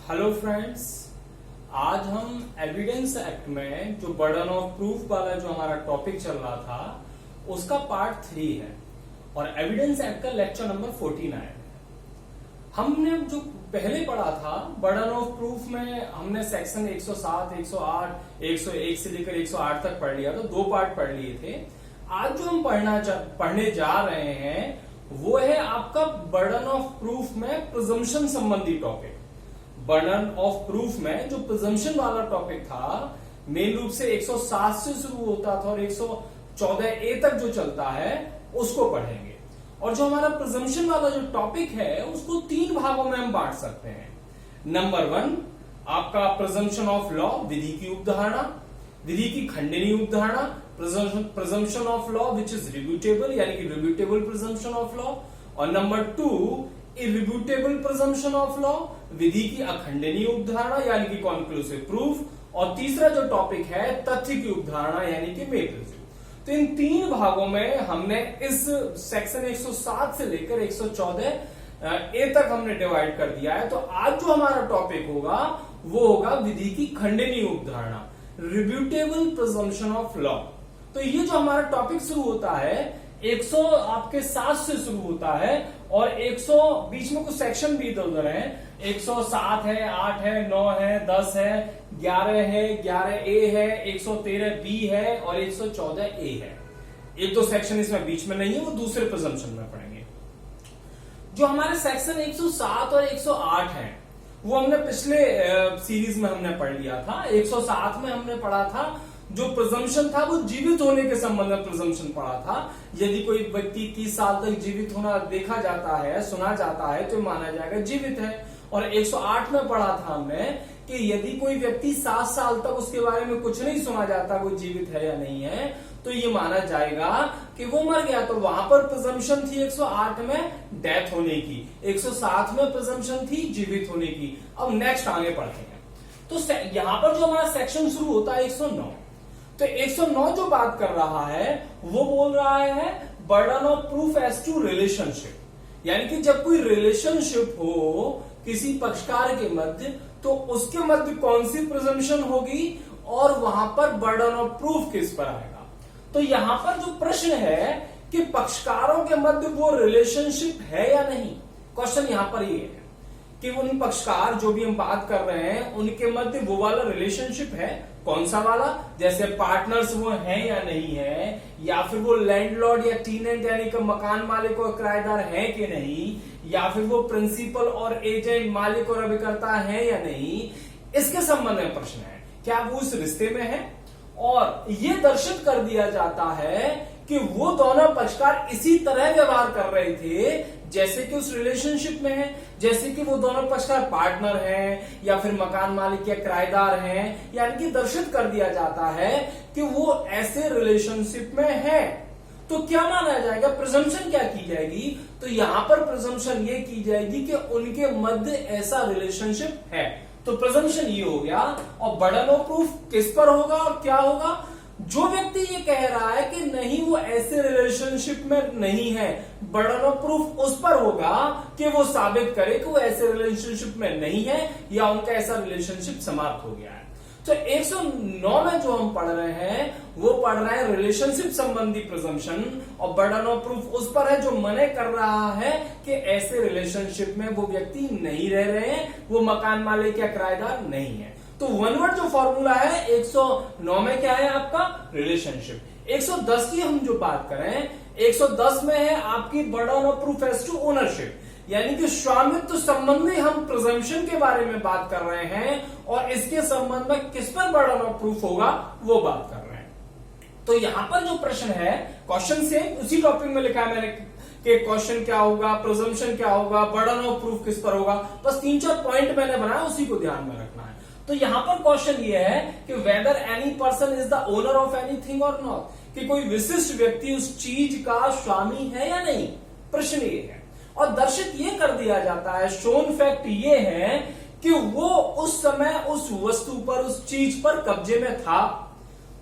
Hello friends, आज हम evidence act में जो बर्डन ऑफ प्रूफ वाला जो हमारा टॉपिक चल रहा था उसका पार्ट 3 है और एविडेंस एक्ट का लेक्चर नंबर 49 है। हमने जो पहले पढ़ा था बर्डन ऑफ प्रूफ में हमने सेक्शन 107, 108, 101 से लेकर 108 तक पढ़ लिया, तो 2 पार्ट पढ़ लिए थे। आज जो हम पढ़ने जा रहे हैं वो है आपका बर्डन ऑफ प्रूफ में प्रिजम्पशन संबंधी टॉपिक। बर्डन ऑफ प्रूफ में जो प्रिजम्पशन वाला टॉपिक था मेन रूप से 107 से शुरू होता था और 114A तक जो चलता है उसको पढ़ेंगे। और जो हमारा प्रिजम्पशन वाला जो टॉपिक है उसको 3 भागों में हम बांट सकते हैं। नंबर 1 आपका प्रिजम्पशन ऑफ लॉ, विधि की उपधारणा, विधि की खंडनीय उपधारणा, presumption of law which is rebuttable यानी कि रिब्यूटेबल प्रिजम्पशन ऑफ लॉ। और number 2 irrebuttable presumption of law, विधि की अखंडनीय उपधारणा यानी कि कॉन्क्लूसिव प्रूफ। और तीसरा जो टॉपिक है तथ्य की उपधारणा यानी कि मे प्रिज्यूम। तो इन 3 भागों में हमने इस सेक्शन 107 से लेकर 114A तक हमने डिवाइड कर दिया है। तो आज जो हमारा टॉपिक होगा वो होगा विधि की खंडनीय उपधारणा, रिब्यूटेबल प्रिजम्पशन ऑफ लॉ। तो ये जो हमारा टॉपिक शुरू होता है 100 आपके 7 से शुरू होता है और 100 बीच में कुछ सेक्शन भी इधर उधर है। 107 है, 8 है, 9 है, 10 है, 11 है, 11A है, 113B है और 114A है। एक दो सेक्शन इसमें बीच में नहीं है, वो दूसरे प्रिजम्पशन में पढ़ेंगे। जो हमारे सेक्शन 107 और 108 है वो हमने पिछले सीरीज में हमने पढ़ लिया था। 107 में हमने पढ़ा था जो प्रिजम्पशन था वो जीवित होने के संबंध में प्रिजम्पशन पढ़ा था। यदि कोई व्यक्ति 30 साल तक जीवित होना देखा जाता है, सुना जाता है तो माना जाएगा जीवित है। और 108 में पढ़ा था हमने कि यदि कोई व्यक्ति 7 साल तक उसके बारे में कुछ नहीं सुना जाता वो जीवित है या नहीं है तो ये माना जाएगा कि वो मर गया। तो वहां पर प्रिजम्पशन थी 108 में डेथ होने की, 107 में प्रिजम्पशन थी जीवित होने की। अब नेक्स्ट आगे पढ़ते हैं। तो यहां पर जो हमारा सेक्शन शुरू होता है 109, तो 109 जो बात कर रहा है वो बोल रहा है burden of proof as to relationship, यानी कि जब कोई रिलेशनशिप हो किसी पक्षकार के मध्य तो उसके मध्य कौन सी प्रिजम्पशन होगी और वहां पर बर्डन ऑफ प्रूफ किस पर आएगा। तो यहां पर जो प्रश्न है कि पक्षकारों के मध्य वो रिलेशनशिप है या नहीं, क्वेश्चन यहां पर ये है कि उन पक्षकार जो भी हम बात कर रहे हैं उनके मध्य वो वाला रिलेशनशिप है, कौन सा वाला, जैसे पार्टनर्स वो हैं या नहीं है, या फिर वो लैंडलॉर्ड या टीनेंट यानी कि मकान मालिक और किराएदार है कि नहीं, या फिर वो प्रिंसिपल और एजेंट, मालिक और अभिकर्ता है या नहीं। इसके संबंध में प्रश्न है क्या वो उस रिश्ते में है। और ये दर्शित कर दिया जाता है कि वो दोनों पक्षकार इसी तरह व्यवहार कर रहे थे जैसे कि उस रिलेशनशिप में है, जैसे कि वो दोनों पक्षकार पार्टनर हैं या फिर मकान मालिक या किराएदार हैं, यानी कि दर्शित कर दिया जाता है कि वो ऐसे रिलेशनशिप में है। तो क्या माना जाएगा, प्रिजम्पशन क्या की जाएगी, तो यहां पर प्रिजम्पशन ये की जाएगी कि उनके मध्य ऐसा रिलेशनशिप है। तो प्रिजम्पशन ये हो गया। और बर्डन ऑफ प्रूफ किस पर होगा और क्या होगा, जो व्यक्ति ये कह रहा है कि नहीं वो ऐसे रिलेशनशिप में नहीं है, बर्डन ऑफ प्रूफ उस पर होगा कि वो साबित करे कि वो ऐसे रिलेशनशिप में नहीं है या उनका ऐसा रिलेशनशिप समाप्त हो गया है। तो 109 में जो हम पढ़ रहे हैं वो पढ़ रहे हैं रिलेशनशिप संबंधी प्रिजम्पशन और बर्डन ऑफ प्रूफ उस पर है जो मने कर रहा है कि ऐसे रिलेशनशिप में वो व्यक्ति नहीं रह रहे हैं, वो मकान मालिक या किराएदार नहीं है। तो वन वर्ड जो फॉर्मूला है 109 में क्या है आपका, रिलेशनशिप। 110 की हम जो बात करें 110 में है आपकी burden of proof as to ownership, यानी कि स्वामित्व संबंधी हम प्रिजम्पशन के बारे में बात कर रहे हैं और इसके संबंध में किस पर बर्डन ऑफ प्रूफ होगा वो बात कर रहे हैं। तो यहां पर जो प्रश्न है क्वेश्चन से उसी टॉपिक में लिखा है मैंने कि क्वेश्चन क्या होगा, प्रिजम्पशन क्या होगा, बर्डन ऑफ प्रूफ किस पर होगा, बस 3-4 पॉइंट मैंने बनाया उसी को ध्यान में रखना है। तो यहां पर क्वेश्चन ये है कि whether any person is the owner of anything और नॉट, कि कोई विशिष्ट व्यक्ति उस चीज का स्वामी है या नहीं, प्रश्न ये है। और दर्शित ये कर दिया जाता है, शोन फैक्ट ये है कि वो उस समय उस वस्तु पर, उस चीज पर कब्जे में था।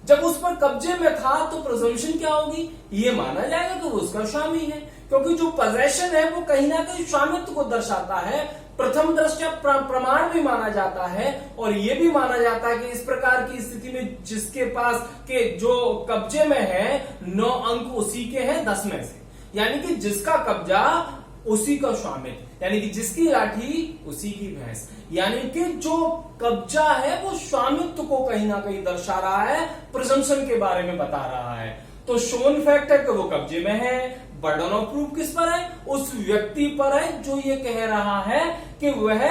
जब उस पर कब्जे में था तो प्रिजम्पशन क्या होगी, ये माना जाएगा कि वो उसका स्वामी है, क्योंकि जो पोजेशन है वो कहीं ना कहीं स्वामित्व को दर्शाता है, प्रथम दृष्टया प्रमाण भी माना जाता है, और ये भी माना जाता है कि इस प्रकार की स्थिति में जिसके पास के जो कब्जे में है 9 अंक उसी के हैं 10 में से, यानी कि जिसका कब्जा उसी का स्वामित्व, यानी कि जिसकी लाठी उसी की भैंस, यानी कि जो कब्जा है वो स्वामित्व को कहीं ना कहीं दर्शा रहा है, प्रिजम्पशन के बारे में बता रहा है। तो शोन फैक्ट है कि वो कब्जे में है। बर्डन ऑफ प्रूफ किस पर है? उस व्यक्ति पर है जो ये कह रहा है कि वह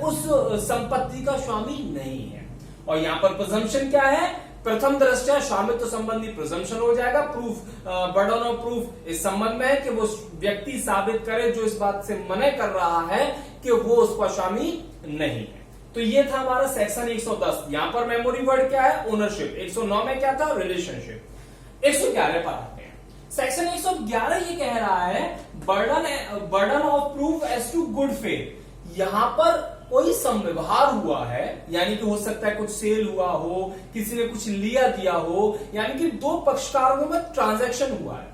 उस संपत्ति का स्वामी नहीं है। और यहां पर प्रिजम्पशन क्या है? प्रथम दृष्टया स्वामित्व संबंधी प्रिजम्पशन हो जाएगा। प्रूफ, बर्डन ऑफ प्रूफ इस संबंध में है कि वो व्यक्ति साबित करे जो इस बात से मना कर रहा है कि वो उसका स्वामी नहीं है। तो ये था हमारा सेक्शन 110। यहां पर मेमोरी वर्ड क्या है? ओनरशिप। 109 में क्या था? रिलेशनशिप। 111 पर आते हैं। सेक्शन 111 ये कह रहा है burden of proof as to good faith. यहां पर कोई संव्यवहार हुआ है, यानी कि हो सकता है कुछ सेल हुआ हो, किसी ने कुछ लिया दिया हो, यानी कि दो पक्षकारों में ट्रांजैक्शन हुआ है।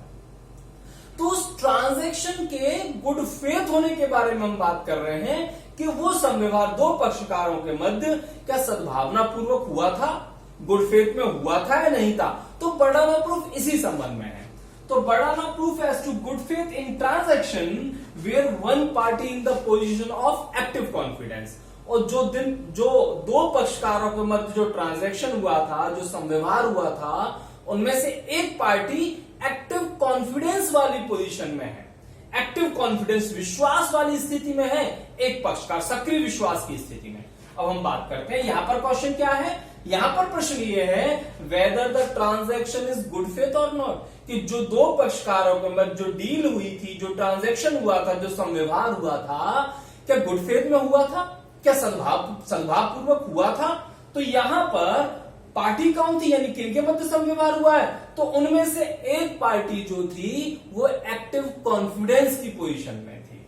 तो उस ट्रांजैक्शन के गुड फेथ होने के बारे में हम बात कर रहे हैं कि वो संव्यवहार दो पक्षकारों के मध्य क्या सद्भावना पूर्वक हुआ था, गुड फेथ में हुआ था या नहीं था। तो बर्डन ऑफ प्रूफ इसी संबंध में है। तो burden of proof as to good faith in transaction where one party in the position of active confidence. और जो दो पक्षकारों के मध्य जो ट्रांजैक्शन हुआ था, जो संव्यवहार हुआ था, उनमें से एक पार्टी एक्टिव कॉन्फिडेंस वाली पोजीशन में है, एक्टिव कॉन्फिडेंस विश्वास वाली स्थिति में है, एक पक्षकार सक्रिय विश्वास की स्थिति में। अब हम बात करते हैं यहां पर क्वेश्चन क्या है। यहां पर प्रश्न ये है weather the transaction is good faith और नॉट, कि जो दो पक्षकारों के मध्य जो डील हुई थी, जो ट्रांजैक्शन हुआ था, जो संव्यवहार हुआ था, क्या गुड फेथ में हुआ था, क्या सद्भाव पूर्वक हुआ था। तो यहां पर पार्टी कौन थी, यानी किनके मध्य संव्यवहार हुआ है? तो उनमें से एक पार्टी जो थी वो एक्टिव कॉन्फिडेंस की पोजीशन में थी।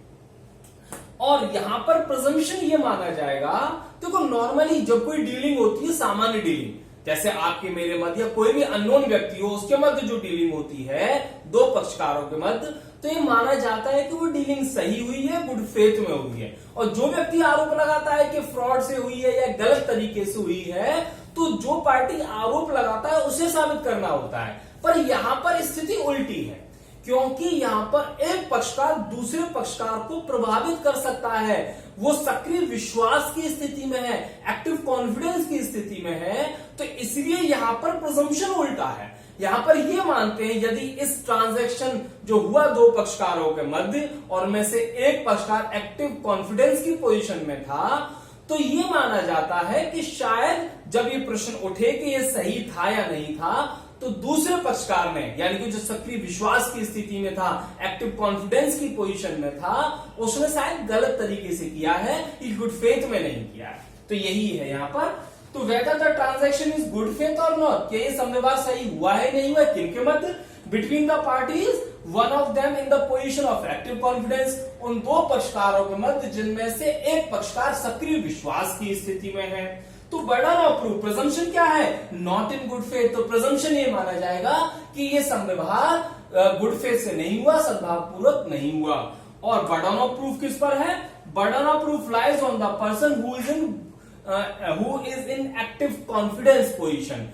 और यहां पर प्रिजम्पशन ये माना जाएगा, देखो नॉर्मली जब कोई डीलिंग होती है, सामान्य डीलिंग, जैसे आपके मेरे मध्य या कोई भी अननोन व्यक्ति हो उसके मध्य जो डीलिंग होती है दो पक्षकारों के मध्य, तो ये माना जाता है कि वो डीलिंग सही हुई है, गुड फेथ में हुई है। और जो व्यक्ति आरोप लगाता है कि फ्रॉड से हुई है या गलत तरीके से हुई है, तो जो पार्टी आरोप लगाता है उसे साबित करना होता है। पर यहां पर स्थिति उल्टी है, क्योंकि यहां पर एक पक्षकार दूसरे पक्षकार को प्रभावित कर सकता है, वो सक्रिय विश्वास की स्थिति में है, एक्टिव कॉन्फिडेंस की स्थिति में है। तो इसलिए यहां पर प्रिजम्पशन उल्टा है। यहां पर ये मानते हैं यदि इस ट्रांजैक्शन जो हुआ दो पक्षकारों के मध्य और में से एक पक्षकार एक्टिव कॉन्फिडेंस की पोजीशन में था, तो ये माना जाता है कि शायद जब ये प्रश्न उठे कि ये सही था या नहीं था, तो दूसरे पक्षकार ने, यानी कि जो सक्रिय विश्वास की स्थिति में था, एक्टिव कॉन्फिडेंस की पोजीशन में था, उसने शायद गलत तरीके से किया है, गुड फेथ में नहीं किया है। तो यही है यहां पर। तो whether the transaction is good faith और नॉट, क्या ये संव्यवहार सही हुआ है नहीं हुआ, किनके मध्य? Between the parties, one of them in the position of active confidence, उन दो पक्षकारों के मध्य जिनमें से एक पक्षकार सक्रिय विश्वास की स्थिति में है। तो बर्डन ऑफ प्रूफ, प्रिजम्पशन क्या है? Not in good faith. तो प्रिजम्पशन ये माना जाएगा कि ये संव्यवहार गुड फेथ से नहीं हुआ, सद्भाव पूर्वक नहीं हुआ। और बर्डन ऑफ प्रूफ किस पर है? Burden of proof lies on the person who is in active confidence position.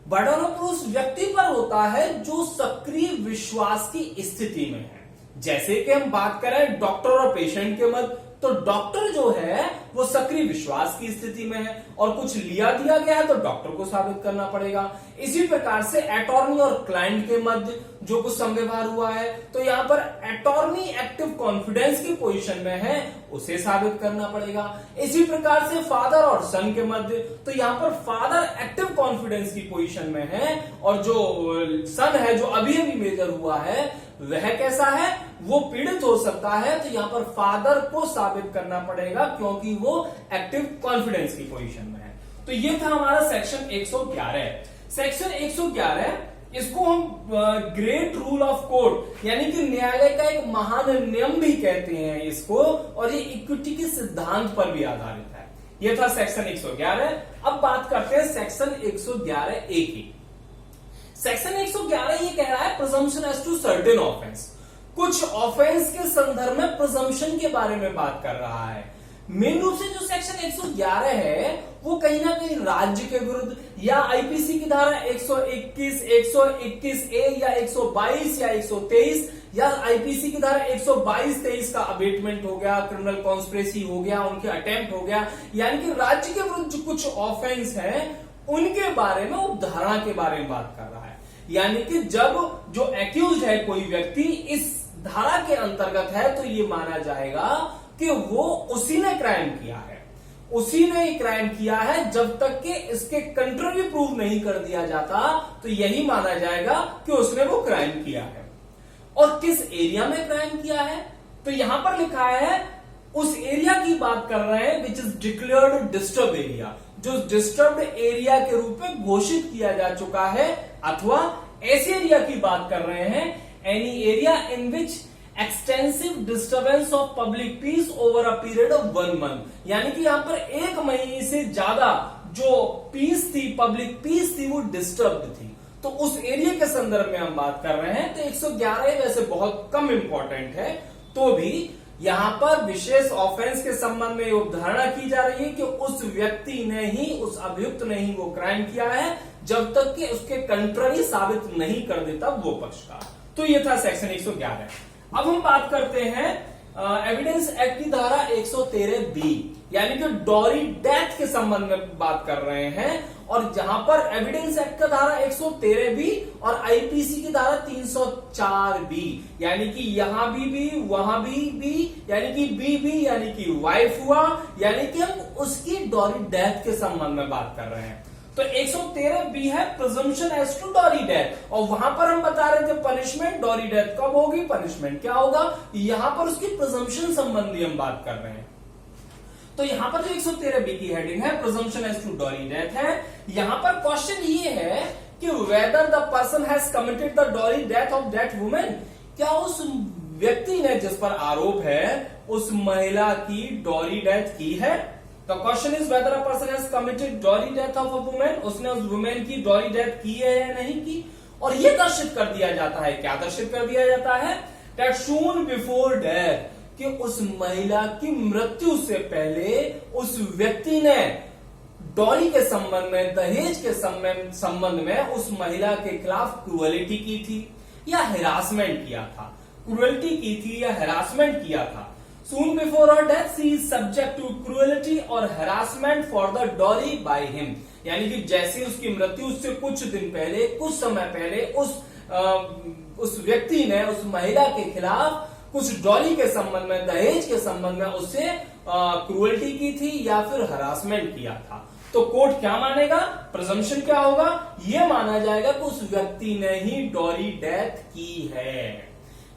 Burden of proof व्यक्ति पर होता है जो सक्रिय विश्वास की स्थिति में है। जैसे कि हम बात करें डॉक्टर और पेशेंट के मध्य, तो डॉक्टर जो है वो सक्रिय विश्वास की स्थिति में है और कुछ लिया दिया गया है तो डॉक्टर को साबित करना पड़ेगा। इसी प्रकार से अटॉर्नी और क्लाइंट के मध्य जो कुछ संव्यवहार हुआ है, तो यहां पर अटॉर्नी एक्टिव कॉन्फिडेंस की पोजीशन में है, उसे साबित करना पड़ेगा। इसी प्रकार से फादर और सन के मध्य, तो यहां पर फादर एक्टिव कॉन्फिडेंस की पोजीशन में है और जो सन है जो अभी अभी मेजर हुआ है वह कैसा है, वो पीड़ित हो सकता है। तो यहां पर फादर को साबित करना पड़ेगा क्योंकि वो एक्टिव कॉन्फिडेंस की पोजीशन में है। तो ये था हमारा सेक्शन 111। सेक्शन 111 इसको हम ग्रेट रूल ऑफ कोर्ट, यानी कि न्यायालय का एक महान नियम भी कहते हैं इसको, और ये इक्विटी के सिद्धांत पर भी आधारित है। ये था सेक्शन 111। अब बात करते हैं सेक्शन 111A की। सेक्शन 111 ये कह रहा है presumption as to certain offence, कुछ ऑफेंस के संदर्भ में प्रिजम्पशन के बारे में बात कर रहा है। मेन रूप से जो सेक्शन 111 है वो कहीं ना कहीं राज्य के विरुद्ध या आईपीसी की धारा 121, 121 ए या 122 या 123 या आईपीसी की धारा 122, 23 का अबेटमेंट हो गया, क्रिमिनल कॉन्स्पिरेसी हो गया, उनके अटेम्प्ट हो गया, यानी कि राज्य के विरुद्ध जो कुछ ऑफेंस है उनके बारे में उपधारणा के बारे में बात कर रहा है। यानी कि जब जो एक्यूज है कोई व्यक्ति इस धारा के अंतर्गत है तो ये माना जाएगा कि वो उसी ने क्राइम किया है, उसी ने क्राइम किया है। जब तक कि इसके कंट्री प्रूव नहीं कर दिया जाता तो यही माना जाएगा कि उसने वो क्राइम किया है। और किस एरिया में क्राइम किया है, तो यहां पर लिखा है उस एरिया की बात कर रहे हैं which is declared disturb area, जो डिस्टर्ब्ड एरिया के रूप में घोषित किया जा चुका है, अथवा ऐसे एरिया की बात कर रहे हैं any area in which extensive disturbance of public peace over a period of 1 month, यानी कि यहां पर 1 महीने से ज्यादा जो पीस थी, पब्लिक पीस थी, वो डिस्टर्ब थी। तो उस एरिया के संदर्भ में हम बात कर रहे हैं। तो 111 वैसे बहुत कम इंपॉर्टेंट है, तो भी यहां पर विशेष ऑफेंस के संबंध में उपधारणा की जा रही है कि उस व्यक्ति ने ही, उस अभियुक्त ने ही वो क्राइम किया है, जब तक कि उसके कंट्री साबित नहीं कर देता वो पक्षकार। तो ये था सेक्शन 111। अब हम बात करते हैं एविडेंस एक्ट की धारा 113B, यानी कि डॉरी डेथ के संबंध में बात कर रहे हैं। और जहां पर एविडेंस एक्ट का धारा 113B और आईपीसी की धारा 304B, यानी कि यहां भी वहां भी यानी कि बी यानी कि वाइफ हुआ, यानी कि हम उसकी डॉरी डेथ के संबंध में बात कर रहे हैं। तो 113B है presumption as to dowry death, और वहां पर हम बता रहे थे पनिशमेंट, डॉरी डेथ कब होगी, पनिशमेंट क्या होगा, यहां पर उसकी प्रिजम्पशन संबंधी हम बात कर रहे हैं। तो यहां पर जो 113B की हेडिंग है presumption as to dowry death है। यहां पर क्वेश्चन ये है कि whether the person has committed the dowry death of that women, क्या उस व्यक्ति ने जिस पर आरोप है उस महिला की डॉरी डेथ की है। The question is whether a person has committed dowry death of a women, उसने उस वुमेन की डॉरी डेथ की है या नहीं की। और ये दर्शित कर दिया जाता है, क्या दर्शित कर दिया जाता है, that soon before death, कि उस महिला की मृत्यु से पहले उस व्यक्ति ने डॉरी के संबंध में, दहेज के संबंध में उस महिला के खिलाफ क्रूएलिटी की थी या हेरासमेंट किया था, क्रूएलिटी की थी या हेरासमेंट किया था। Soon before her death, she is subject to cruelty और harassment for the dowry by him, यानी कि जैसे उसकी मृत्यु उससे कुछ दिन पहले, कुछ समय पहले उस व्यक्ति ने उस महिला के खिलाफ कुछ डॉरी के संबंध में, दहेज के संबंध में उससे क्रूएल्टी की थी या फिर हरासमेंट किया था। तो कोर्ट क्या मानेगा, प्रिजम्पशन क्या होगा, यह माना जाएगा कि उस व्यक्ति ने ही डॉरी डेथ की है।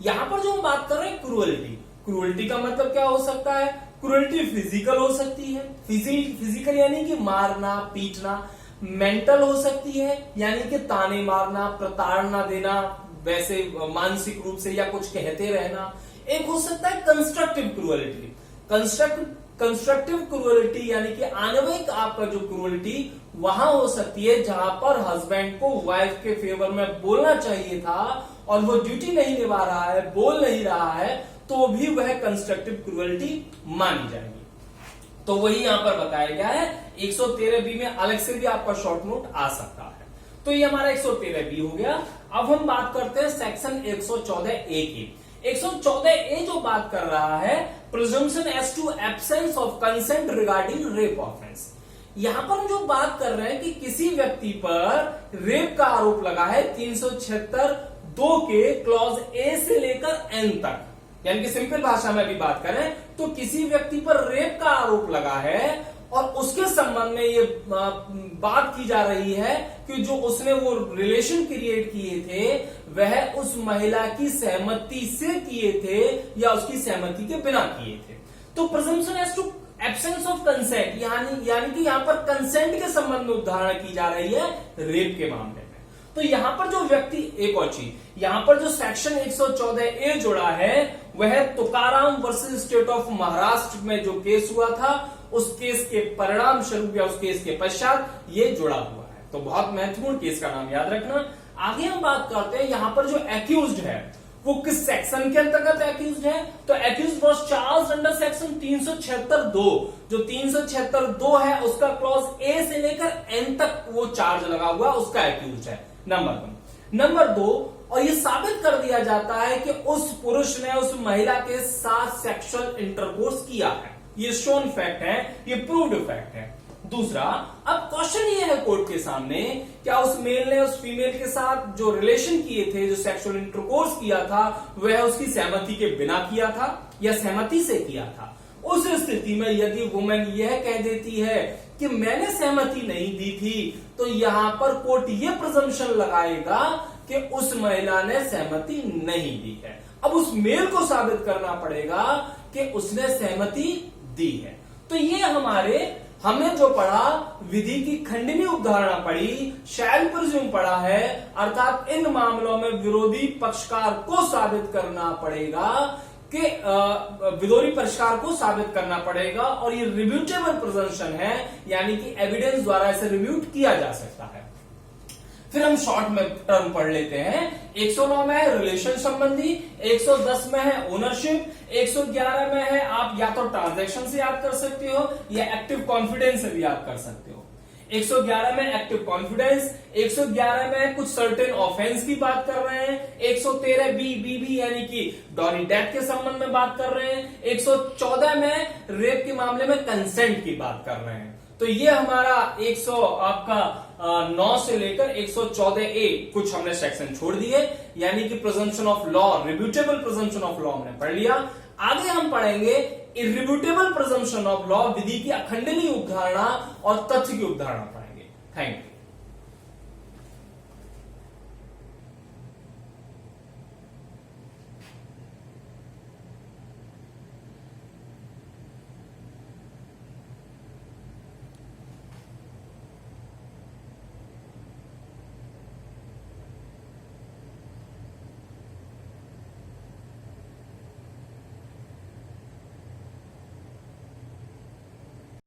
यहां पर जो हम बात कर रहे हैं क्रूएल्टी, क्रूएल्टी का मतलब क्या हो सकता है, क्रूएल्टी फिजिकल हो सकती है, फिजिकल यानी कि मारना पीटना, मेंटल हो सकती है यानी कि ताने मारना, प्रताड़ना देना, वैसे मानसिक रूप से या कुछ कहते रहना। एक हो सकता है कंस्ट्रक्टिव क्रूएलिटी, कंस्ट्रक्टिव क्रूएलिटी यानी कि आणविक आपका जो क्रूएलिटी वहां हो सकती है जहां पर हस्बैंड को वाइफ के फेवर में बोलना चाहिए था और वो ड्यूटी नहीं निभा रहा है, बोल नहीं रहा है, तो भी वह कंस्ट्रक्टिव क्रूएलिटी मानी जाएगी। तो वही यहां पर बताया गया है। 113B में अलग से भी आपका शॉर्ट नोट आ सकता है। तो ये हमारा 113B हो गया। अब हम बात करते हैं सेक्शन 114A की। 114A जो बात कर रहा है presumption as to absence of consent regarding rape offence. यहां पर हम जो बात कर रहे हैं कि किसी व्यक्ति पर रेप का आरोप लगा है 376(2) के क्लॉज ए से लेकर एन तक, यानी कि सिंपल भाषा में भी बात करें तो किसी व्यक्ति पर रेप का आरोप लगा है और उसके संबंध में ये बात की जा रही है कि जो उसने वो रिलेशन क्रिएट किए थे वह उस महिला की सहमति से किए थे या उसकी सहमति के बिना किए थे। तो presumption as to absence of consent यानी कि यहां पर कंसेंट के संबंध में उदाहरण की जा रही है रेप के मामले में। तो यहां पर जो व्यक्ति, एक और चीज, यहां पर जो सेक्शन 114A जोड़ा है वह Tukaram versus state of Maharashtra में जो केस हुआ था उस केस के परिणाम स्वरूप या उस केस के पश्चात ये जुड़ा हुआ है। तो बहुत महत्वपूर्ण केस का नाम याद रखना। आगे हम बात करते हैं यहां पर जो एक्यूज्ड है वो किस सेक्शन के अंतर्गत एक्यूज्ड है, तो accused was charged under section 376(2). जो 376(2) है उसका क्लॉज ए से लेकर एन तक वो चार्ज लगा हुआ उसका एक्यूज्ड है, नंबर 1। नंबर 2, और ये साबित कर दिया जाता है कि उस पुरुष ने उस महिला के साथ सेक्सुअल इंटरकोर्स किया है, ये शोन फैक्ट है, ये प्रूव्ड फैक्ट है। दूसरा, अब क्वेश्चन ये है कोर्ट के सामने, क्या उस मेल ने उस फीमेल के साथ जो रिलेशन किए थे, जो सेक्सुअल इंटरकोर्स किया था, वह उसकी सहमति के बिना किया था या सहमति से किया था। उस स्थिति में यदि वुमेन यह कह देती है कि मैंने सहमति नहीं दी थी, तो यहां पर कोर्ट ये प्रिजम्पशन लगाएगा कि उस महिला ने सहमति नहीं दी है। अब उस मेल को साबित करना पड़ेगा कि उसने सहमति दी है। तो ये हमने जो पढ़ा, विधि की खंडनी उपधारणा पढ़ी, शैल प्रिज्यूम पढ़ा है, अर्थात इन मामलों में विरोधी पक्षकार को साबित करना पड़ेगा कि विरोधी पक्षकार को साबित करना पड़ेगा, और ये रिब्यूटेबल प्रिजम्पशन है, यानी कि एविडेंस द्वारा इसे रिब्यूट किया जा सकता है। फिर हम शॉर्ट में टर्म पढ़ लेते हैं। 109 में है रिलेशन संबंधी, 110 में है ओनरशिप, 111 में है आप या तो ट्रांजैक्शन से याद कर सकते हो या एक्टिव कॉन्फिडेंस से भी याद कर सकते हो। 111 में एक्टिव कॉन्फिडेंस, 111 में कुछ सर्टेन ऑफेंस की बात कर रहे हैं, 113 बी यानी कि डॉनी डेथ के संबंध में बात कर रहे हैं, 114 में रेप के मामले में कंसेंट की बात कर रहे हैं। तो ये हमारा 9 से लेकर 114A कुछ हमने सेक्शन छोड़ दिए, यानी कि presumption of law, rebuttable presumption of law हमने पढ़ लिया। आगे हम पढ़ेंगे इर्रिब्यूटेबल प्रिजम्पशन ऑफ लॉ, विधि की अखंडनीय उपधारणा और तथ्य की उपधारणा पढ़ेंगे। Thank you.